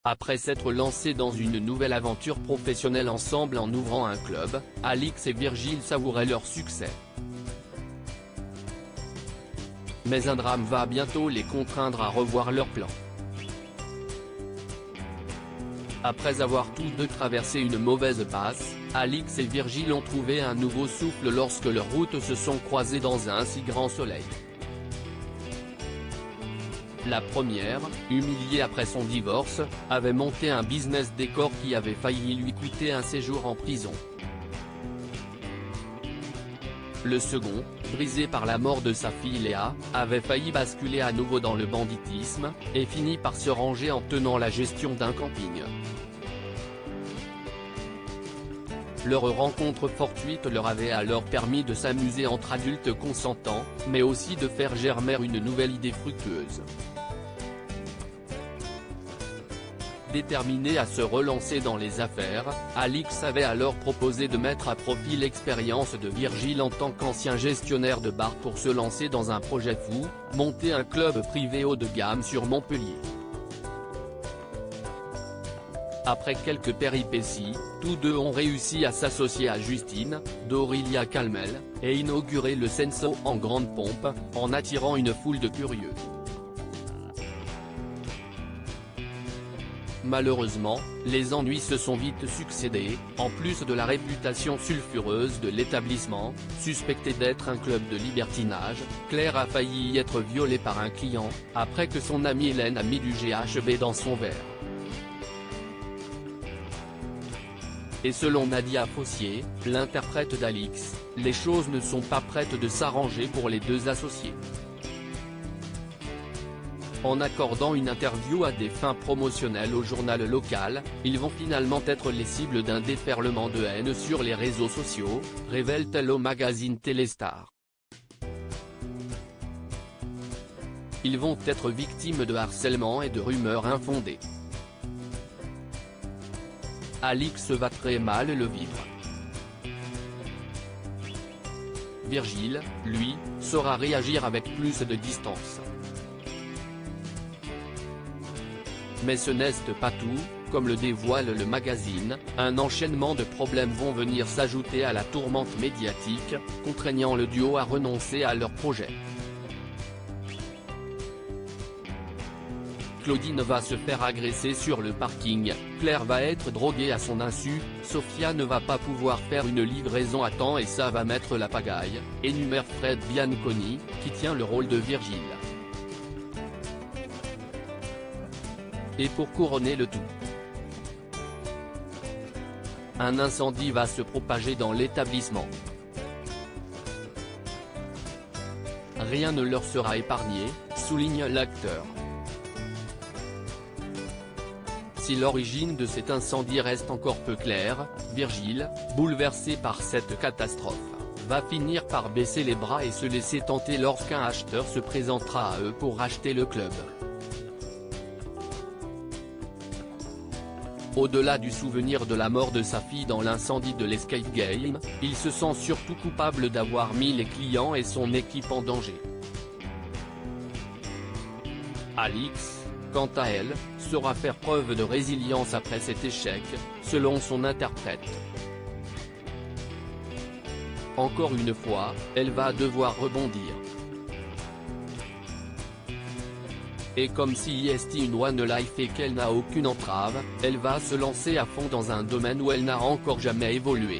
Après s'être lancés dans une nouvelle aventure professionnelle ensemble en ouvrant un club, Alix et Virgile savouraient leur succès. Mais un drame va bientôt les contraindre à revoir leurs plans. Après avoir tous deux traversé une mauvaise passe, Alix et Virgile ont trouvé un nouveau souffle lorsque leurs routes se sont croisées dans un si grand soleil. La première, humiliée après son divorce, avait monté un business décor qui avait failli lui coûter un séjour en prison. Le second, brisé par la mort de sa fille Léa, avait failli basculer à nouveau dans le banditisme, et fini par se ranger en tenant la gestion d'un camping. Leur rencontre fortuite leur avait alors permis de s'amuser entre adultes consentants, mais aussi de faire germer une nouvelle idée fructueuse. Déterminée à se relancer dans les affaires, Alix avait alors proposé de mettre à profit l'expérience de Virgile en tant qu'ancien gestionnaire de bar pour se lancer dans un projet fou, monter un club privé haut de gamme sur Montpellier. Après quelques péripéties, tous deux ont réussi à s'associer à Justine, d'Aurélia Calmel, et inaugurer le Senso en grande pompe, en attirant une foule de curieux. Malheureusement, les ennuis se sont vite succédé, en plus de la réputation sulfureuse de l'établissement, suspecté d'être un club de libertinage. Claire a failli y être violée par un client, après que son amie Hélène a mis du GHB dans son verre. Et selon Nadia Fossier, l'interprète d'Alix, les choses ne sont pas prêtes de s'arranger pour les deux associés. En accordant une interview à des fins promotionnelles au journal local, ils vont finalement être les cibles d'un déferlement de haine sur les réseaux sociaux, révèle-t-elle au magazine Téléstar. Ils vont être victimes de harcèlement et de rumeurs infondées. Alix va très mal le vivre. Virgile, lui, saura réagir avec plus de distance. Mais ce n'est pas tout, comme le dévoile le magazine, un enchaînement de problèmes vont venir s'ajouter à la tourmente médiatique, contraignant le duo à renoncer à leur projet. Claudine va se faire agresser sur le parking, Claire va être droguée à son insu, Sophia ne va pas pouvoir faire une livraison à temps et ça va mettre la pagaille, énumère Fred Bianconi, qui tient le rôle de Virgile. Et pour couronner le tout, un incendie va se propager dans l'établissement. Rien ne leur sera épargné, souligne l'acteur. Si l'origine de cet incendie reste encore peu claire, Virgile, bouleversé par cette catastrophe, va finir par baisser les bras et se laisser tenter lorsqu'un acheteur se présentera à eux pour racheter le club. Au-delà du souvenir de la mort de sa fille dans l'incendie de l'Escape Game, il se sent surtout coupable d'avoir mis les clients et son équipe en danger. Alix, quant à elle, saura faire preuve de résilience après cet échec, selon son interprète. Encore une fois, elle va devoir rebondir. Et comme si est une one life et qu'elle n'a aucune entrave, elle va se lancer à fond dans un domaine où elle n'a encore jamais évolué.